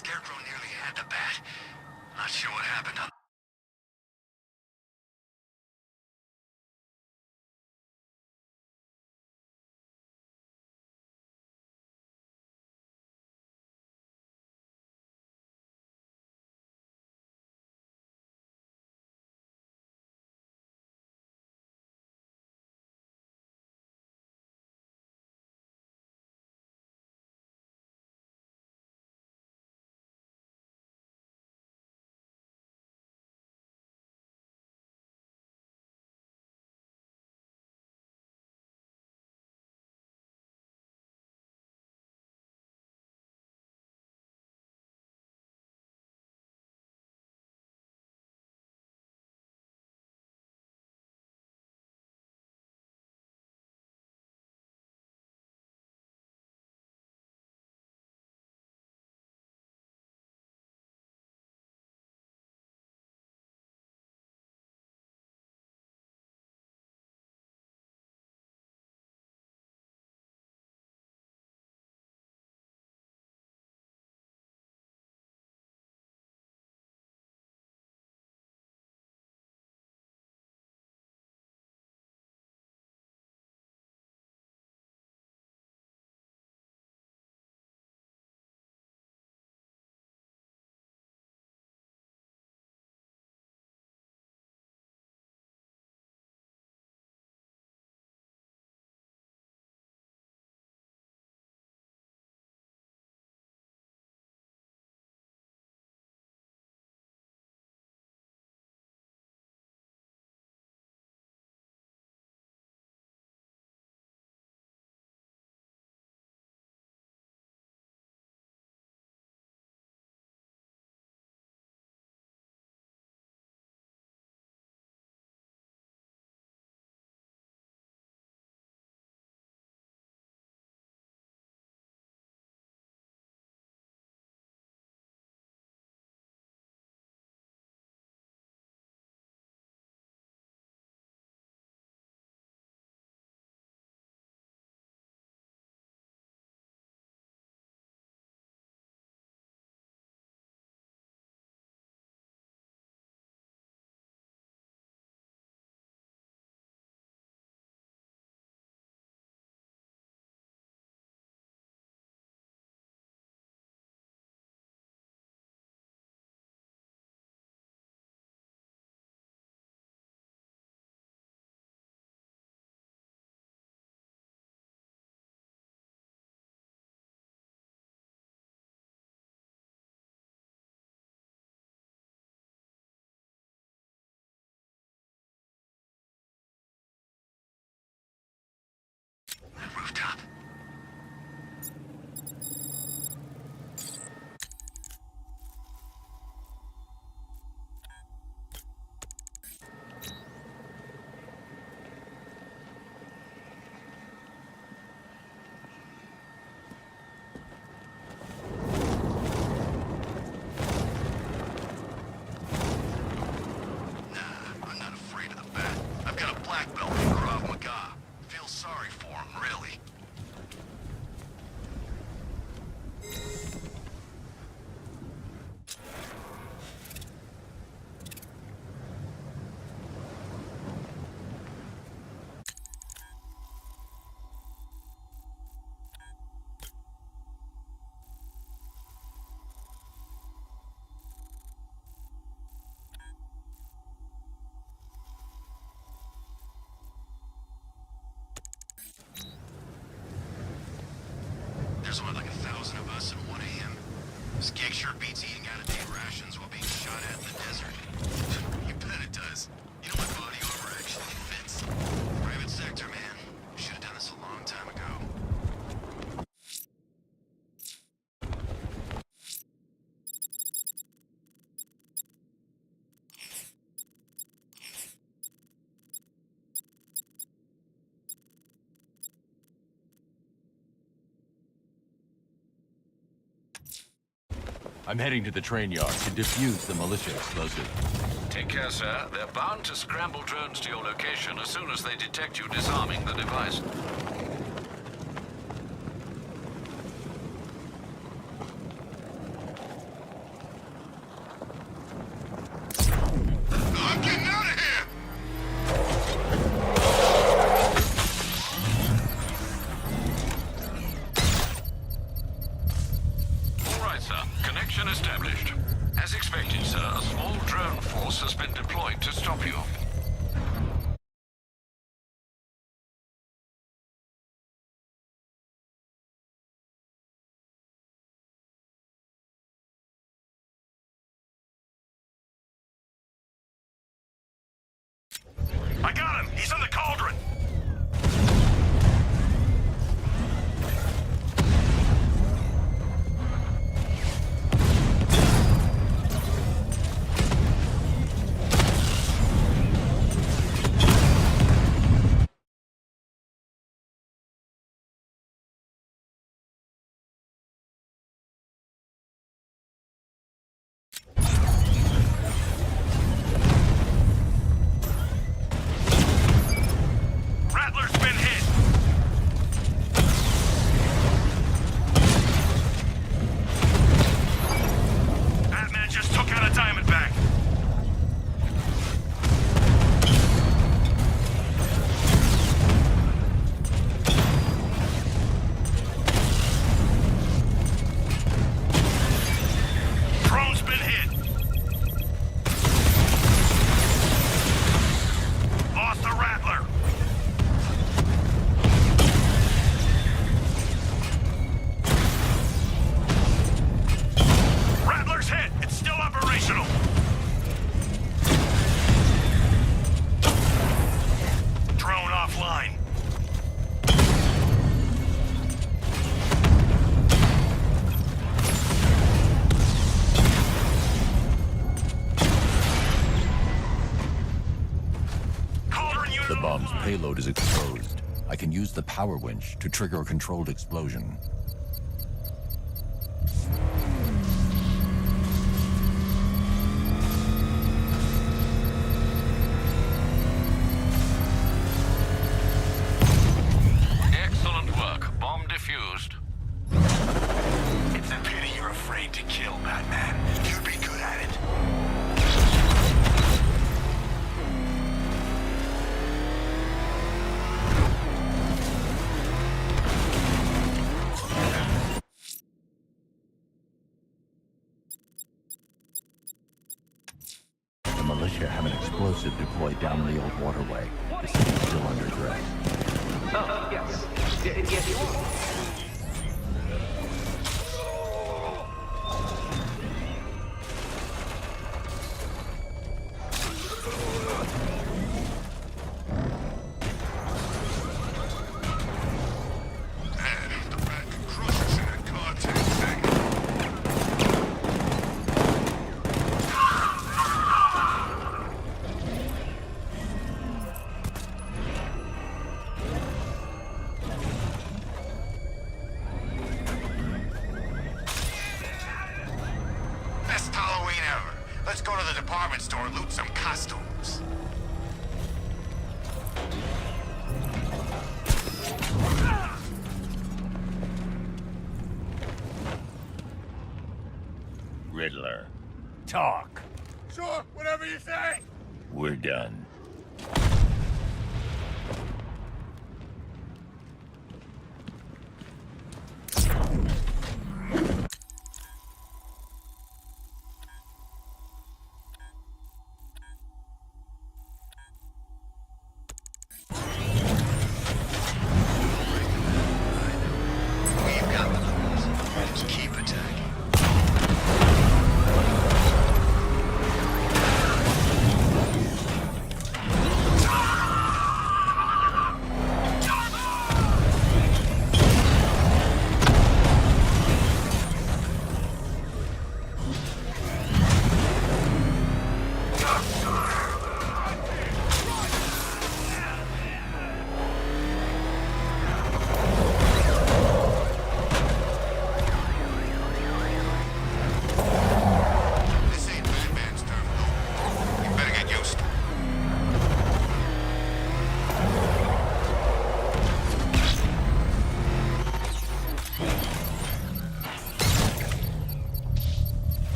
Scarecrow nearly had the bat. Not sure what happened on... Rooftop. There's only like 1,000 of us at 1 a.m. This gig sure beats eating out-of-date rations while being shot at in the desert. You bet it does. You know my body armor actually fits. Private sector, man. Should have done this a long time ago. I'm heading to the train yard to defuse the militia explosive. Take care, sir. They're bound to scramble drones to your location as soon as they detect you disarming the device. sir. A small drone force has been deployed to stop you. I got him! He's in the cauldron! Rattler's been hit! Batman just took out a Diamondback! Drone's been hit! Lost the Rattler! Rattler's hit! It's still operational! Drone offline. Cauldron unit The bomb's offline. payload is exposed. I can use the power winch to trigger a controlled explosion. Excellent work. Bomb defused. It's a pity you're afraid to kill, Batman. You'd be good at it. The militia have an explosive deployed down the old waterway. The city's still under threat. Oh, yes. Yes, you are. The rat can crush us in a goddamn second. Best Halloween ever. Let's go to the department store and loot some costumes. Riddler. Talk. Sure, whatever you say. We're done. We've got the numbers. Just keep attacking.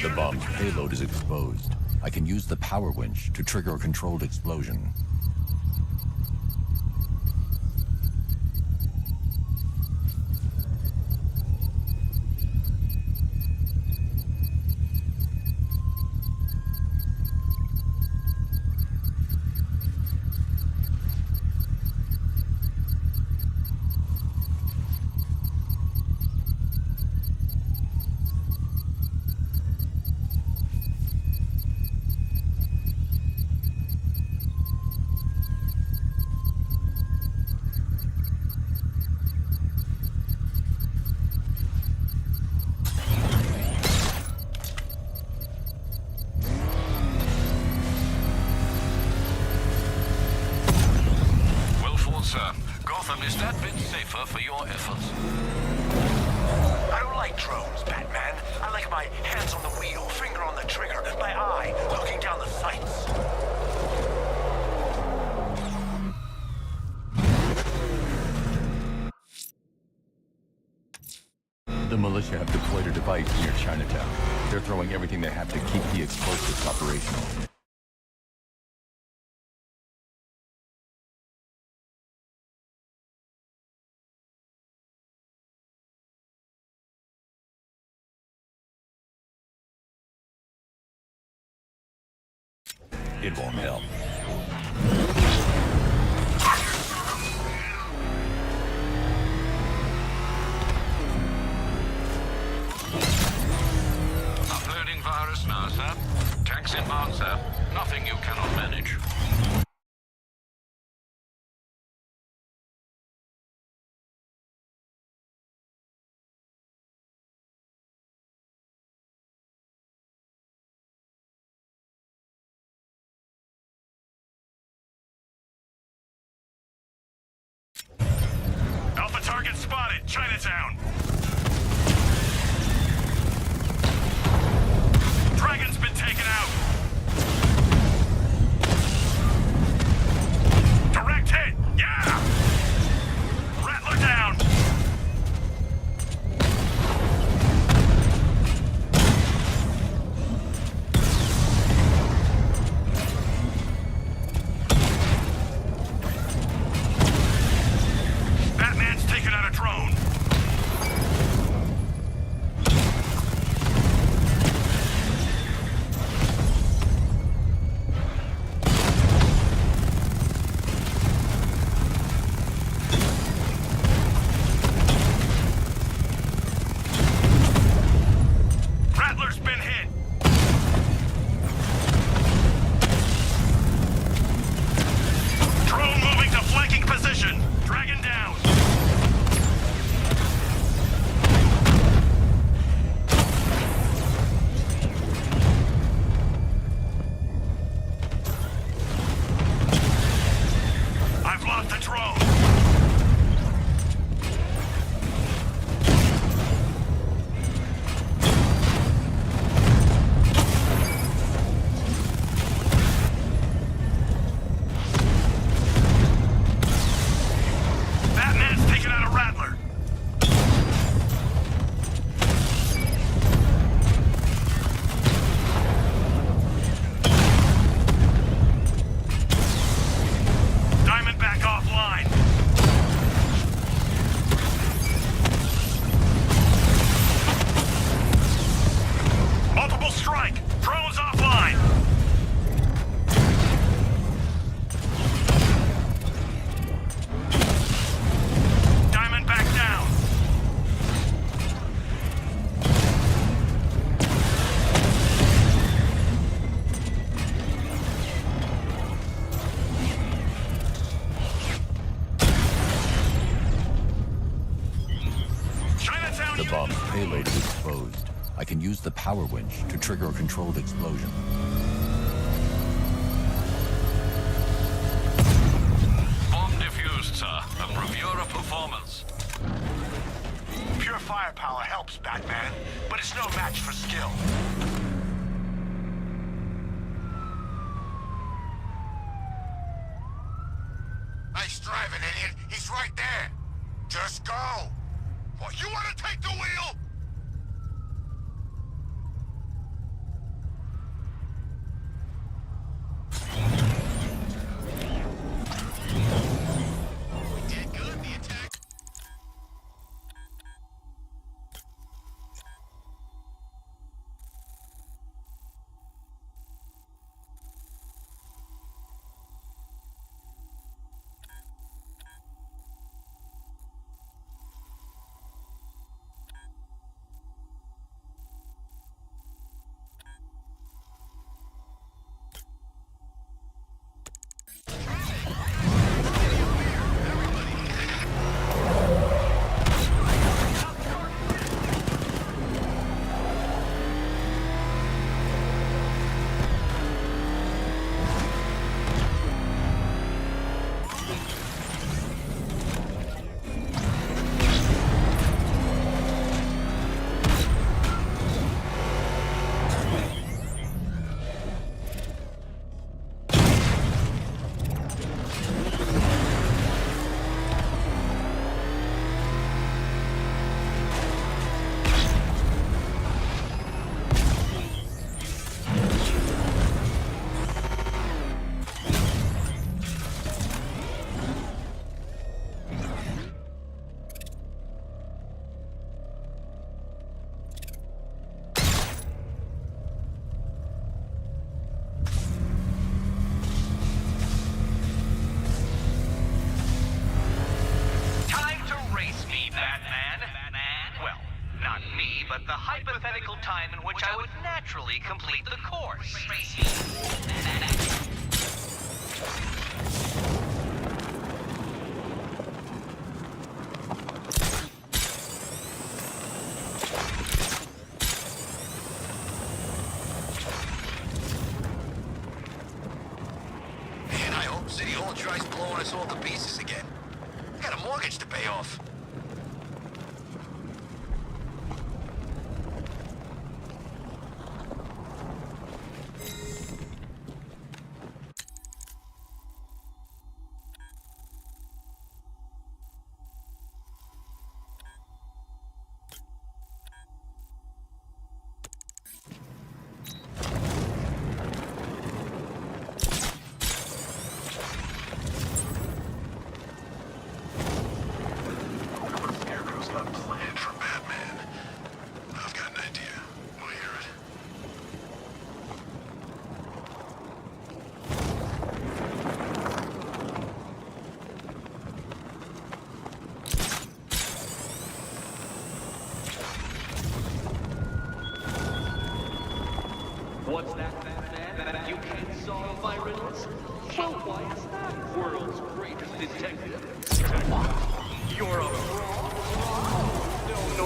The bomb's payload is exposed. I can use the power winch to trigger a controlled explosion. Sir, Gotham is that bit safer for your efforts. I don't like drones, Batman. I like my hands on the wheel, finger on the trigger, my eye looking down the sights. The militia have deployed a device near Chinatown. They're throwing everything they have to keep the explosives operational. It won't help. Uploading virus now, sir. Tanks inbound, sir. Nothing you cannot manage. Alpha target spotted, Chinatown. Dragon's been taken out. Direct hit, yeah! Rattler down. Batman's taken out a drone. Rattler's been hit. Drone moving to flanking position. Dragon down. I've lost the drone. Batman's taken out a Rattler. Diamondback offline. Multiple strike. Drones offline. Diamondback down. Chinatown The unit. bomb's payload is exposed. I can use the power winch to trigger a controlled explosion. Bomb defused, sir. A bravura performance. Pure firepower helps, Batman, but it's no match for skill. Nice driving, idiot. He's right there. Just go. Well, you want to take the wheel? hypothetical time in which I would naturally complete the course. Man, I hope City Hall tries blowing us all to pieces again. I got a mortgage to pay off. What's that, Batman? You can't solve my riddles? Well, why is that world's greatest detective? You're a fraud? No,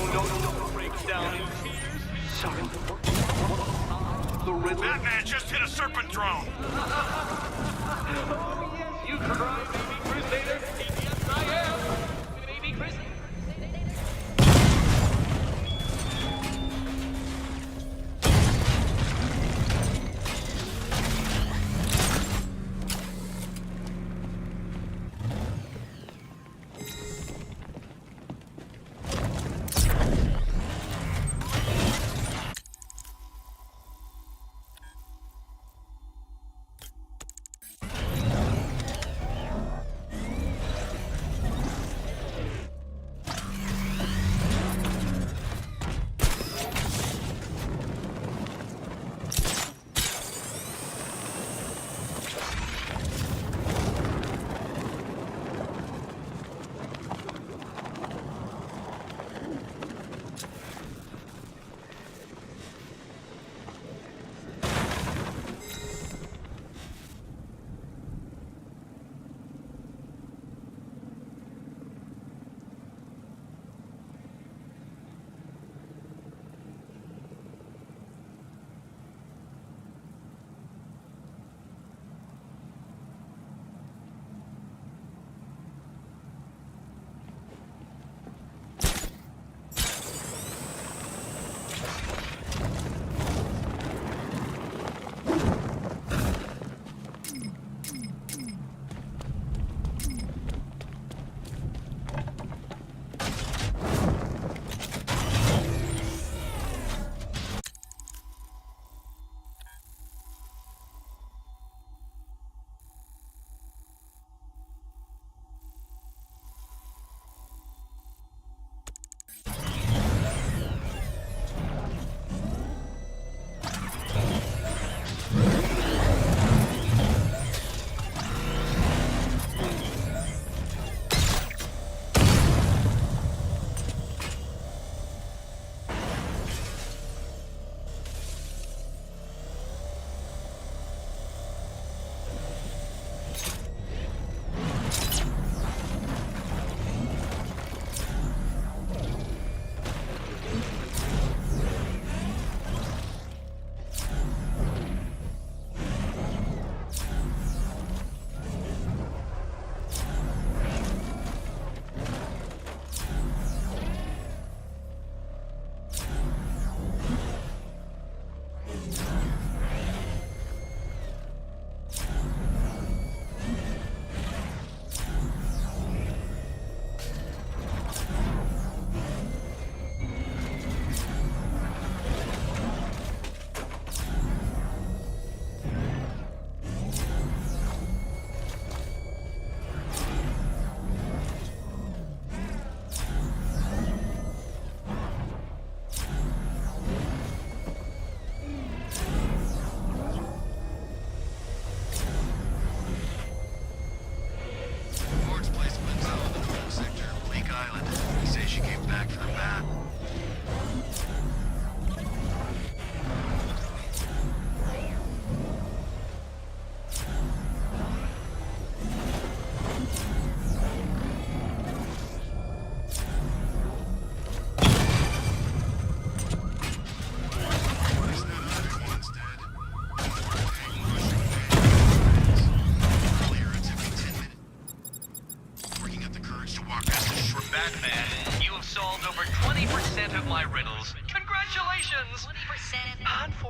break down in tears. Sorry. The riddle? Batman just hit a serpent drone! Oh, yes, you cry, baby crusader. Yes, I am. Baby crusader.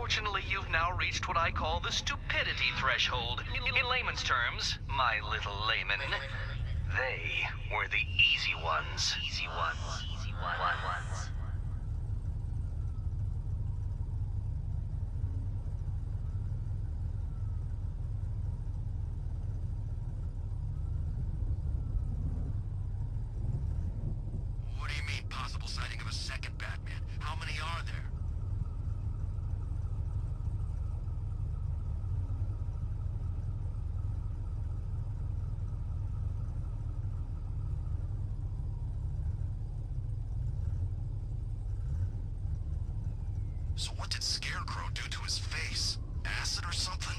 Unfortunately, you've now reached what I call the stupidity threshold. In layman's terms, my little layman, they were the easy ones. Easy ones. Easy ones. What do you mean, possible sighting of a second Batman? How many are there? So what did Scarecrow do to his face? Acid or something?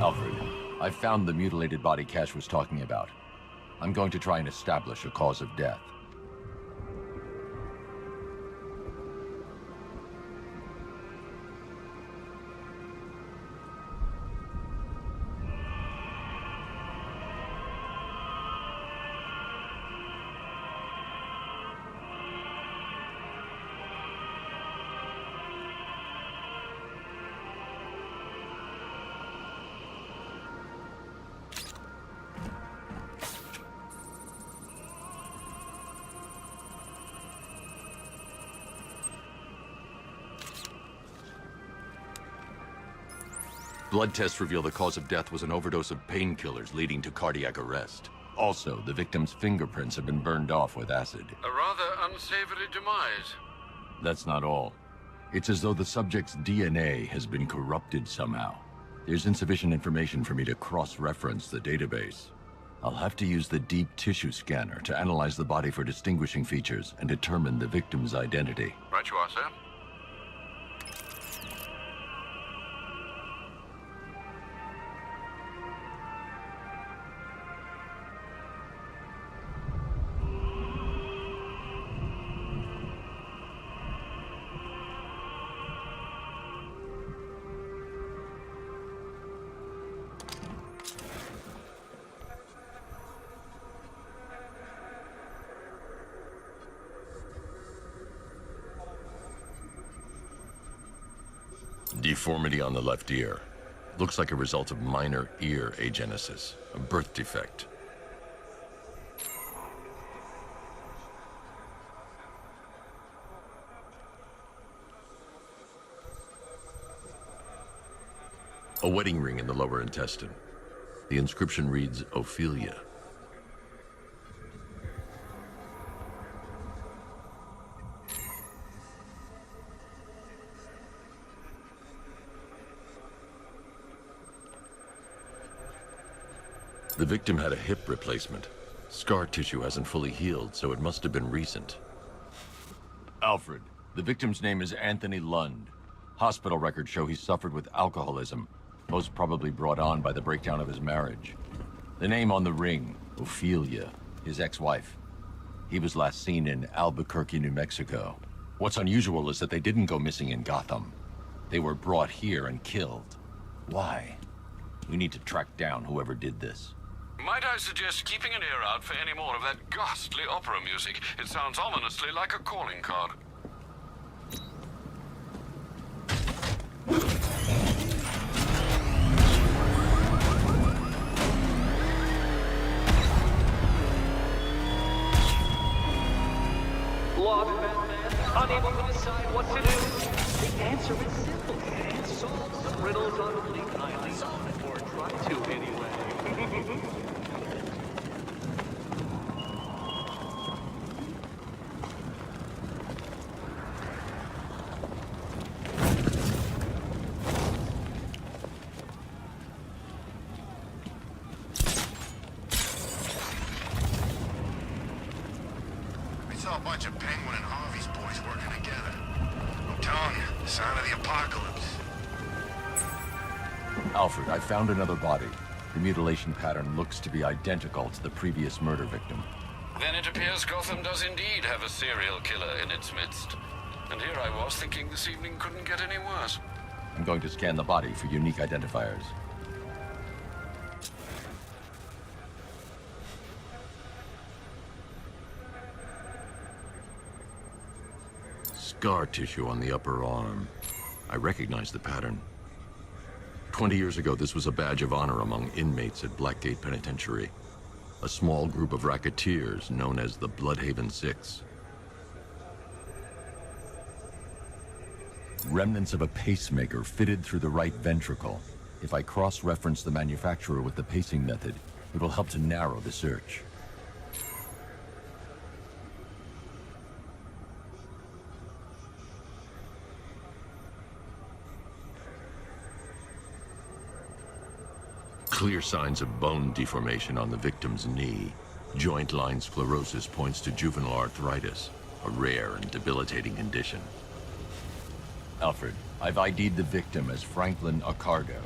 Alfred, I found the mutilated body Cash was talking about. I'm going to try and establish a cause of death. Blood tests reveal the cause of death was an overdose of painkillers leading to cardiac arrest. Also, the victim's fingerprints have been burned off with acid. A rather unsavory demise. That's not all. It's as though the subject's DNA has been corrupted somehow. There's insufficient information for me to cross-reference the database. I'll have to use the deep tissue scanner to analyze the body for distinguishing features and determine the victim's identity. Right you are, sir. Deformity on the left ear. Looks like a result of minor ear agenesis, a birth defect. A wedding ring in the lower intestine. The inscription reads, Ophelia. The victim had a hip replacement. Scar tissue hasn't fully healed, so it must have been recent. Alfred, the victim's name is Anthony Lund. Hospital records show he suffered with alcoholism, most probably brought on by the breakdown of his marriage. The name on the ring, Ophelia, his ex-wife. He was last seen in Albuquerque, New Mexico. What's unusual is that they didn't go missing in Gotham. They were brought here and killed. Why? We need to track down whoever did this. Might I suggest keeping an ear out for any more of that ghastly opera music? It sounds ominously like a calling card. Lost Batman, unable to decide what to do. The answer is simple. Solve some riddles on Bleak Island. Or try to, anyway. We saw a bunch of Penguin and Harvey's boys working together. I'm telling you, sign of the apocalypse. Alfred, I found another body. The mutilation pattern looks to be identical to the previous murder victim. Then it appears Gotham does indeed have a serial killer in its midst. And here I was thinking this evening couldn't get any worse. I'm going to scan the body for unique identifiers. Scar tissue on the upper arm. I recognize the pattern. 20 years ago, this was a badge of honor among inmates at Blackgate Penitentiary. A small group of racketeers known as the Bloodhaven Six. Remnants of a pacemaker fitted through the right ventricle. If I cross-reference the manufacturer with the pacing method, it will help to narrow the search. Clear signs of bone deformation on the victim's knee. Joint line sclerosis points to juvenile arthritis, a rare and debilitating condition. Alfred, I've ID'd the victim as Franklin Accardo.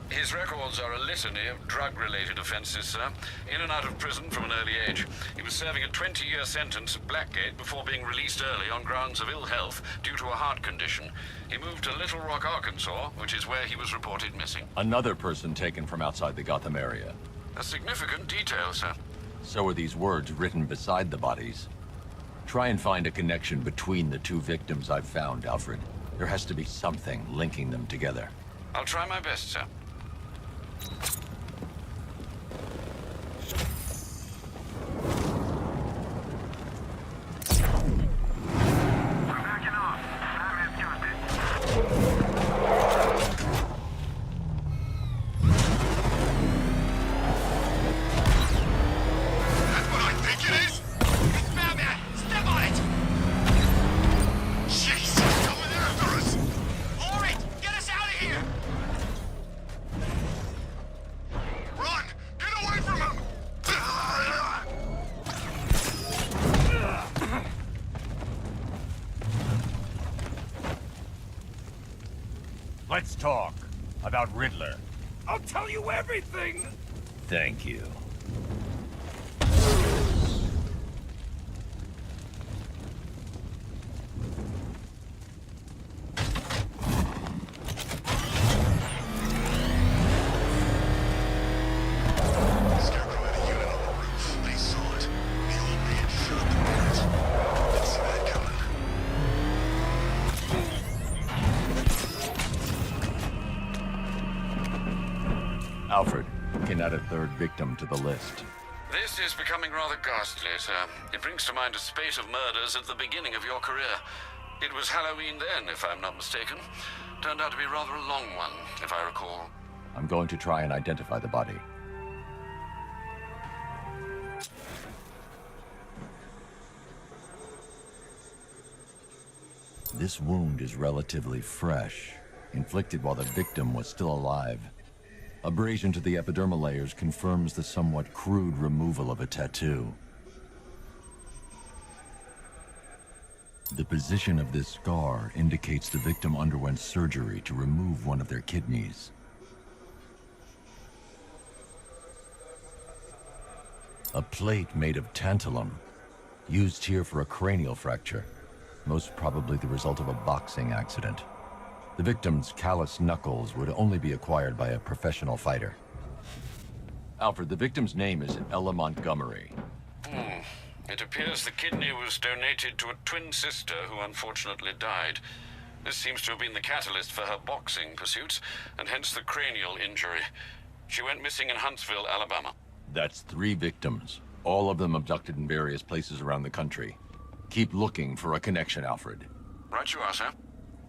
His records are a litany of drug-related offenses, sir. In and out of prison from an early age. He was serving a 20-year sentence at Blackgate before being released early on grounds of ill health due to a heart condition. He moved to Little Rock, Arkansas, which is where he was reported missing. Another person taken from outside the Gotham area. A significant detail, sir. So are these words written beside the bodies. Try and find a connection between the two victims I've found, Alfred. There has to be something linking them together. I'll try my best, sir. Let's talk about Riddler. I'll tell you everything! Thank you. Alfred, we can add a third victim to the list. This is becoming rather ghastly, sir. It brings to mind a spate of murders at the beginning of your career. It was Halloween then, if I'm not mistaken. Turned out to be rather a long one, if I recall. I'm going to try and identify the body. This wound is relatively fresh, inflicted while the victim was still alive. Abrasion to the epidermal layers confirms the somewhat crude removal of a tattoo. The position of this scar indicates the victim underwent surgery to remove one of their kidneys. A plate made of tantalum, used here for a cranial fracture, most probably the result of a boxing accident. The victim's calloused knuckles would only be acquired by a professional fighter. Alfred, the victim's name is Ella Montgomery. It appears the kidney was donated to a twin sister who unfortunately died. This seems to have been the catalyst for her boxing pursuits, and hence the cranial injury. She went missing in Huntsville, Alabama. That's 3 victims, all of them abducted in various places around the country. Keep looking for a connection, Alfred. Right you are, sir.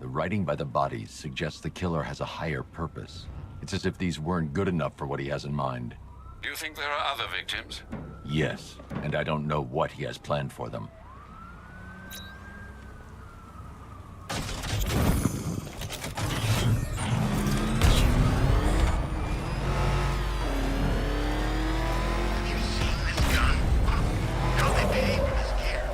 The writing by the bodies suggests the killer has a higher purpose. It's as if these weren't good enough for what he has in mind. Do you think there are other victims? Yes, and I don't know what he has planned for them. Have you seen this gun? How they pay for this gear?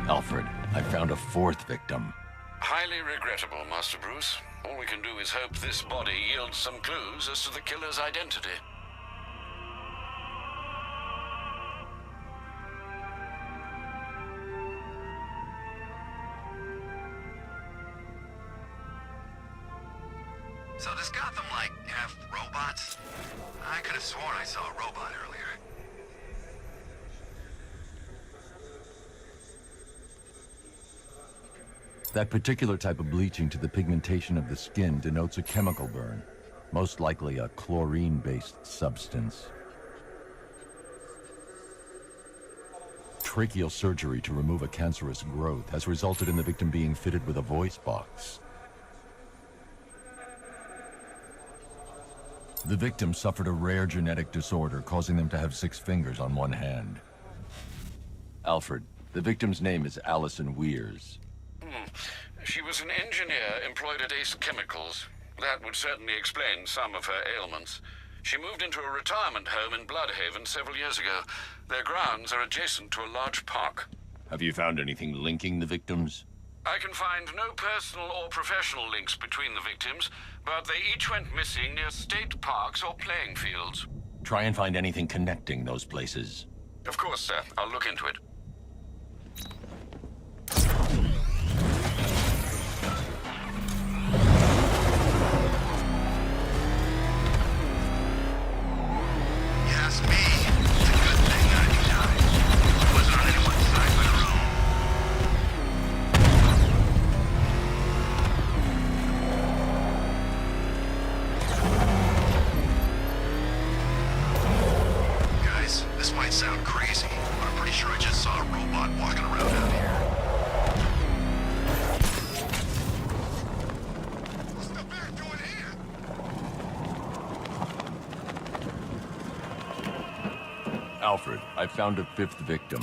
Alfred, I found a 4th victim. Highly regrettable, Master Bruce. All we can do is hope this body yields some clues as to the killer's identity. So does Gotham, like, have robots? I could have sworn I saw a robot earlier. That particular type of bleaching to the pigmentation of the skin denotes a chemical burn, most likely a chlorine-based substance. Tracheal surgery to remove a cancerous growth has resulted in the victim being fitted with a voice box. The victim suffered a rare genetic disorder causing them to have 6 fingers on one hand. Alfred, the victim's name is Allison Weers. She was an engineer employed at Ace Chemicals. That would certainly explain some of her ailments. She moved into a retirement home in Bloodhaven several years ago. Their grounds are adjacent to a large park. Have you found anything linking the victims? I can find no personal or professional links between the victims, but they each went missing near state parks or playing fields. Try and find anything connecting those places. Of course, sir. I'll look into it. Yes, me. It's a good thing I died. I wasn't on anyone's side but her own. Guys, this might sound crazy, but I'm pretty sure I just saw a robot walking around out here. What's the bear doing here? Alfred, I found a 5th victim.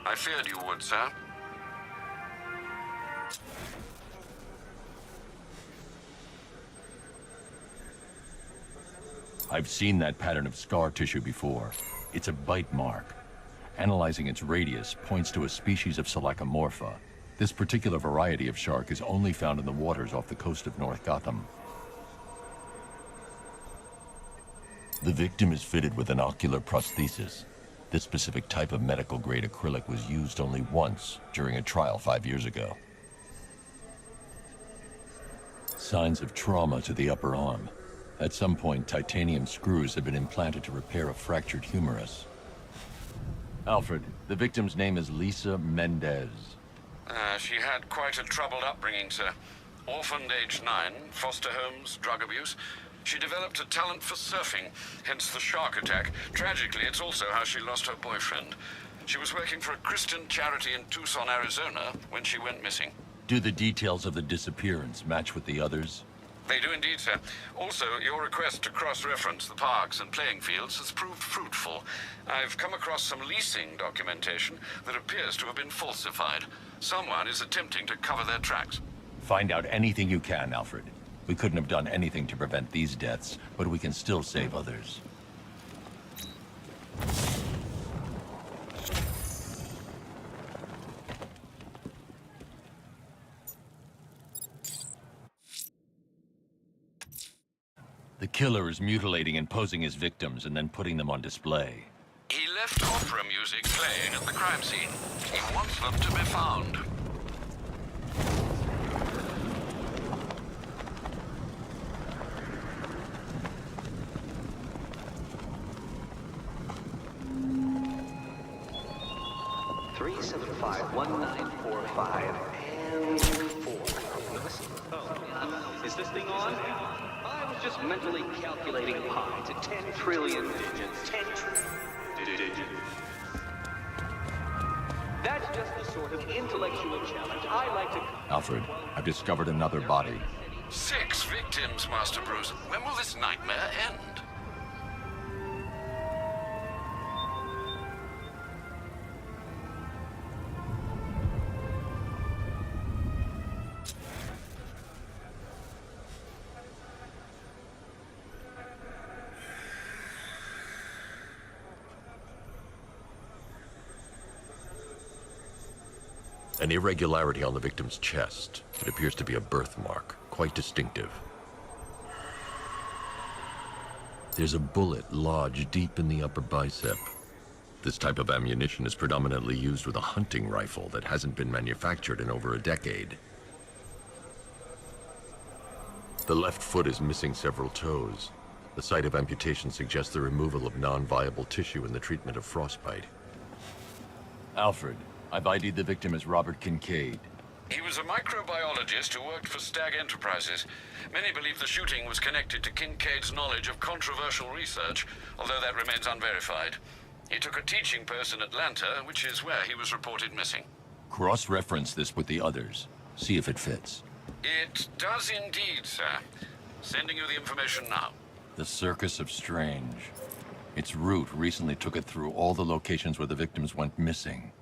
I feared you would, sir. I've seen that pattern of scar tissue before. It's a bite mark. Analyzing its radius points to a species of Selachomorpha. This particular variety of shark is only found in the waters off the coast of North Gotham. The victim is fitted with an ocular prosthesis. This specific type of medical-grade acrylic was used only once during a trial 5 years ago. Signs of trauma to the upper arm. At some point, titanium screws had been implanted to repair a fractured humerus. Alfred, the victim's name is Lisa Mendez. She had quite a troubled upbringing, sir. Orphaned aged 9, foster homes, drug abuse. She developed a talent for surfing, hence the shark attack. Tragically, it's also how she lost her boyfriend. She was working for a Christian charity in Tucson, Arizona, when she went missing. Do the details of the disappearance match with the others? They do indeed, sir. Also, your request to cross-reference the parks and playing fields has proved fruitful. I've come across some leasing documentation that appears to have been falsified. Someone is attempting to cover their tracks. Find out anything you can, Alfred. We couldn't have done anything to prevent these deaths, but we can still save others. The killer is mutilating and posing as victims and then putting them on display. He left opera music playing at the crime scene. He wants them to be found. and 4. Is this thing on? I was just mentally calculating pi to 10 trillion digits. 10 digits. That's just the sort of intellectual challenge I like to... Alfred, I've discovered another body. 6 victims, Master Bruce. When will this nightmare end? An irregularity on the victim's chest. It appears to be a birthmark, quite distinctive. There's a bullet lodged deep in the upper bicep. This type of ammunition is predominantly used with a hunting rifle that hasn't been manufactured in over a decade. The left foot is missing several toes. The site of amputation suggests the removal of non-viable tissue in the treatment of frostbite. Alfred, I've ID'd the victim as Robert Kincaid. He was a microbiologist who worked for Stag Enterprises. Many believe the shooting was connected to Kincaid's knowledge of controversial research, although that remains unverified. He took a teaching post in Atlanta, which is where he was reported missing. Cross-reference this with the others. See if it fits. It does indeed, sir. Sending you the information now. The Circus of Strange. Its route recently took it through all the locations where the victims went missing.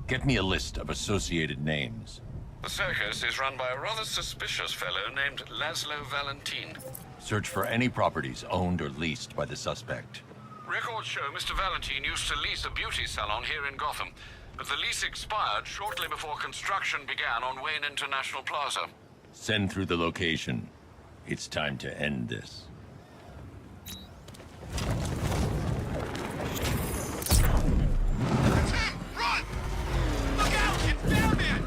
Get me a list of associated names. The circus is run by a rather suspicious fellow named Laszlo Valentin. Search for any properties owned or leased by the suspect. Records show Mr. Valentin used to lease a beauty salon here in Gotham, but the lease expired shortly before construction began on Wayne International Plaza. Send through the location. It's time to end this. Run! Look out! It's there, man!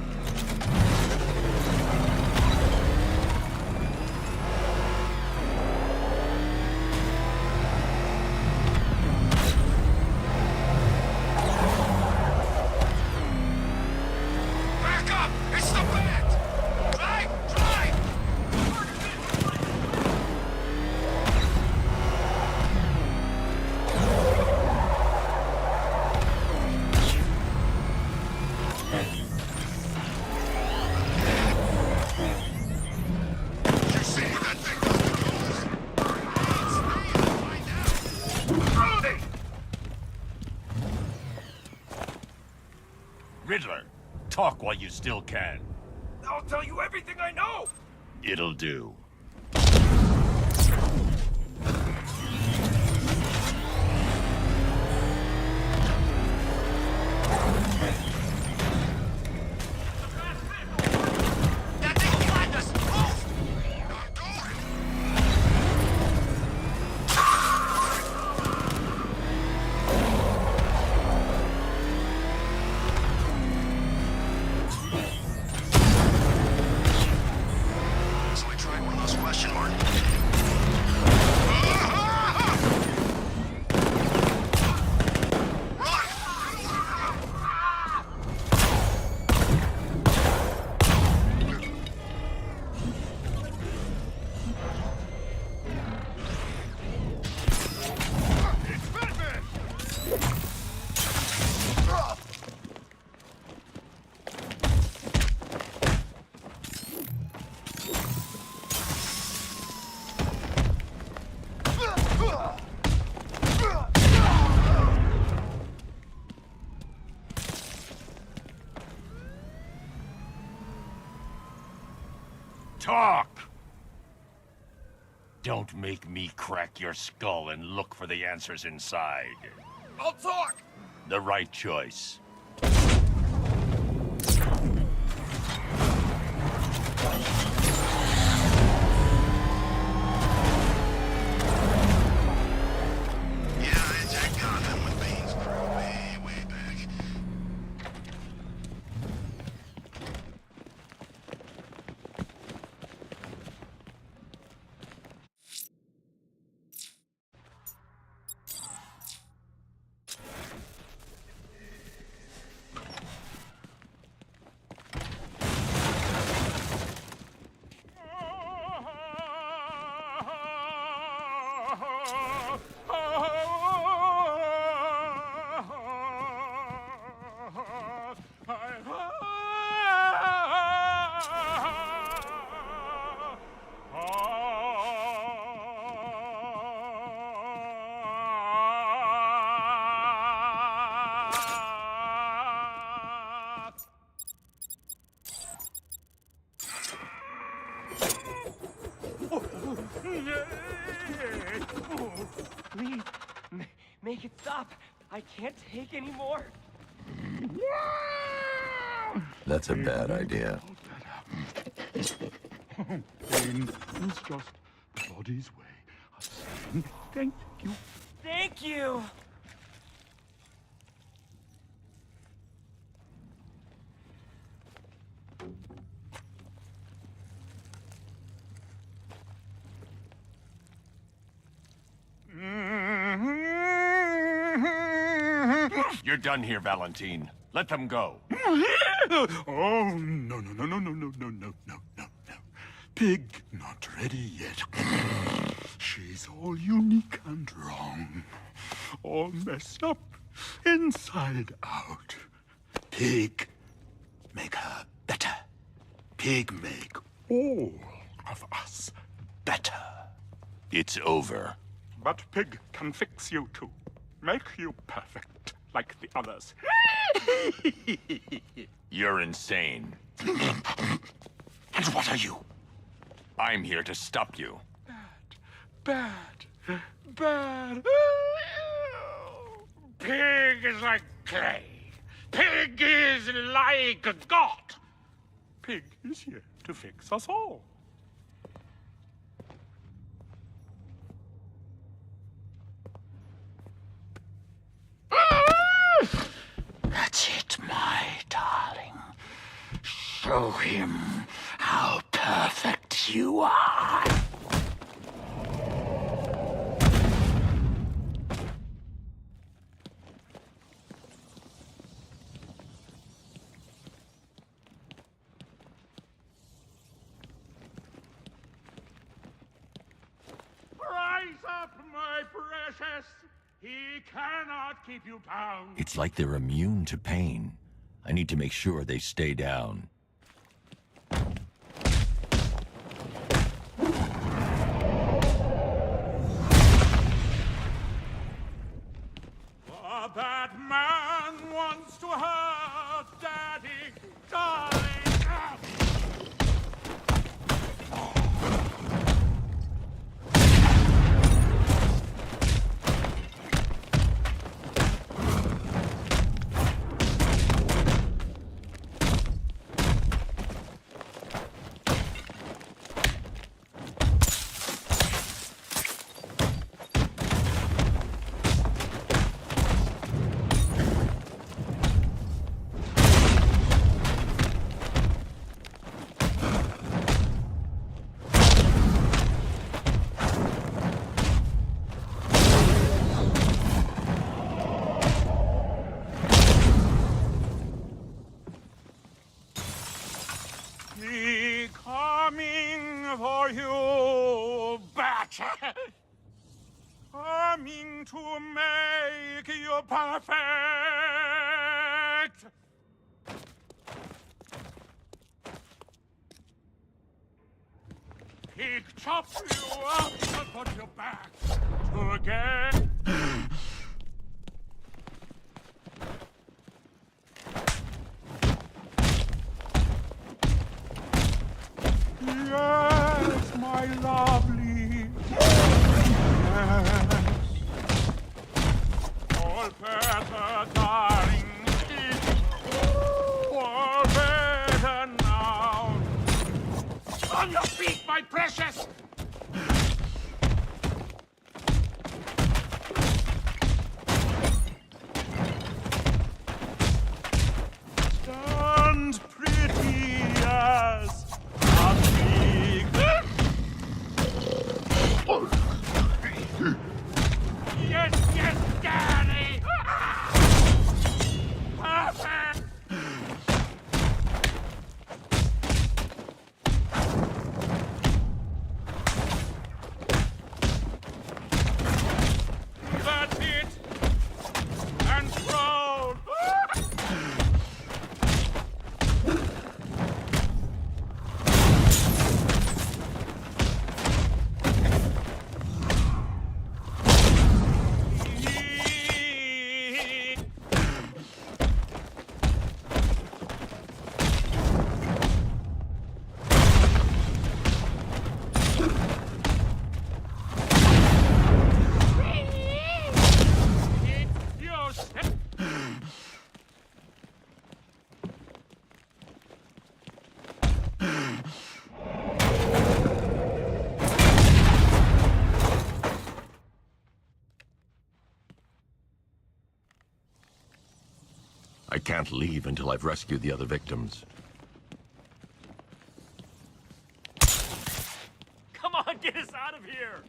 Back up! It's the bat! Drive! Drive! You see what that thing does to cars? Find out! Riddler, talk while you still can. I'll tell you everything I know! It'll do. That thing will find us! Move! I'm going! So I tried one of Talk! Don't make me crack your skull and look for the answers inside. I'll talk! The right choice. Yeah, I attacked Gotham with Bane's crew way back. Please, make it stop. I can't take any more. That's a bad idea. Pain is just the body's way of saying thank you. Thank you. You're done here, Valentine. Let them go. Oh, no. Pig not ready yet. She's all unique and wrong. All messed up, inside out. Pig, make her better. Pig, make all of us better. It's over. But Pig can fix you too. Make you perfect, like the others. You're insane. And what are you? I'm here to stop you. Bad. Pig is like clay. Pig is like God. Pig is here to fix us all. That's it, my darling. Show him how perfect you are. Rise up, my precious. He cannot keep you down. It's like they're immune to pain. I need to make sure they stay down. A bad man wants to hurt Daddy, darling. Me coming for you, bat. Coming to make you perfect. Pig chop you up and put you back together. Yeah. batarangs for better now. On your feet, my precious! Stand pretty as a pig. Yes, yes, Daddy! Perfect! That's it! And throw! I can't leave until I've rescued the other victims. Come on, get us out of here!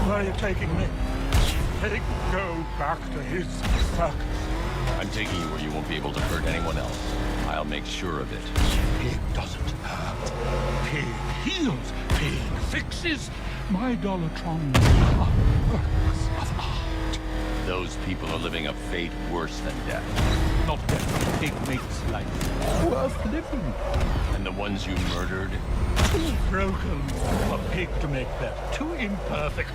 Where are you taking me? Pig, go back to his circus. I'm taking you where you won't be able to hurt anyone else. I'll make sure of it. Pig doesn't hurt. Pig heals. Pig fixes. My Dollatron are works of art. Those people are living a fate worse than death. Not death. Pig makes life worth living. And the ones you murdered? Too broken for a pig to make better. Too imperfect.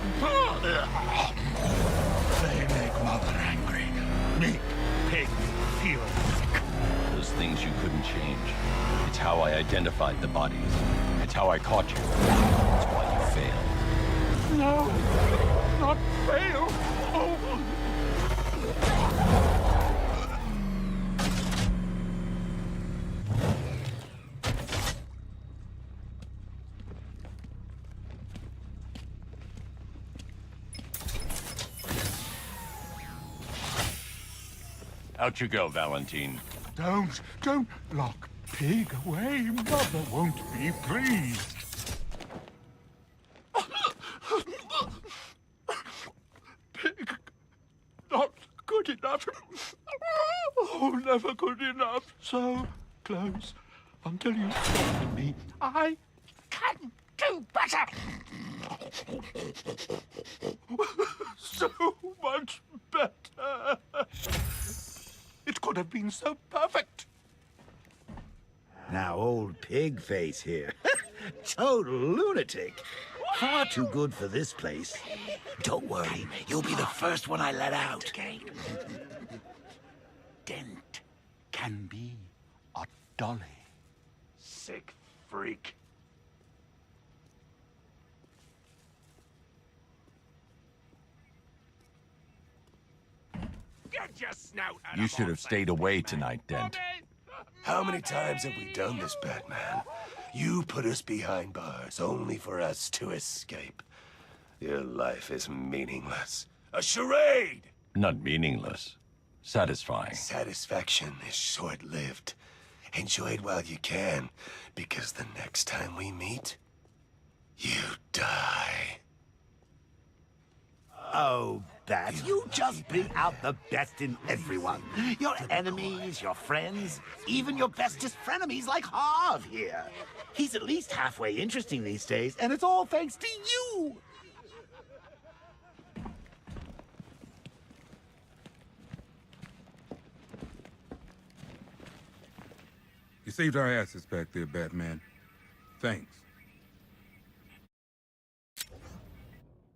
They make mother angry. Make pig feel sick. Those things you couldn't change. It's how I identified the bodies. It's how I caught you. It's why you failed. No, not fail. Oh. Out you go, Valentine. Don't lock Pig away. Mother won't be pleased. Pig, not good enough. Oh, never good enough. So close until you stop me. I can do better. So much better. It could have been so perfect. Now, old pig face here. Total lunatic. Far too good for this place. Don't worry, you'll be the first one I let out. Dent can be a dolly. Sick freak. Get your snout out You of should our have stayed face, away man. tonight, Dent. How many times have we done this, Batman? You put us behind bars only for us to escape. Your life is meaningless. A charade! Not meaningless. Satisfying. Satisfaction is short-lived. Enjoy it while you can, because the next time we meet, you die. Oh, Bat, you just bring out the best in everyone. Your enemies, your friends, even your bestest frenemies like Harv here. He's at least halfway interesting these days, and it's all thanks to you. You saved our asses back there, Batman. Thanks.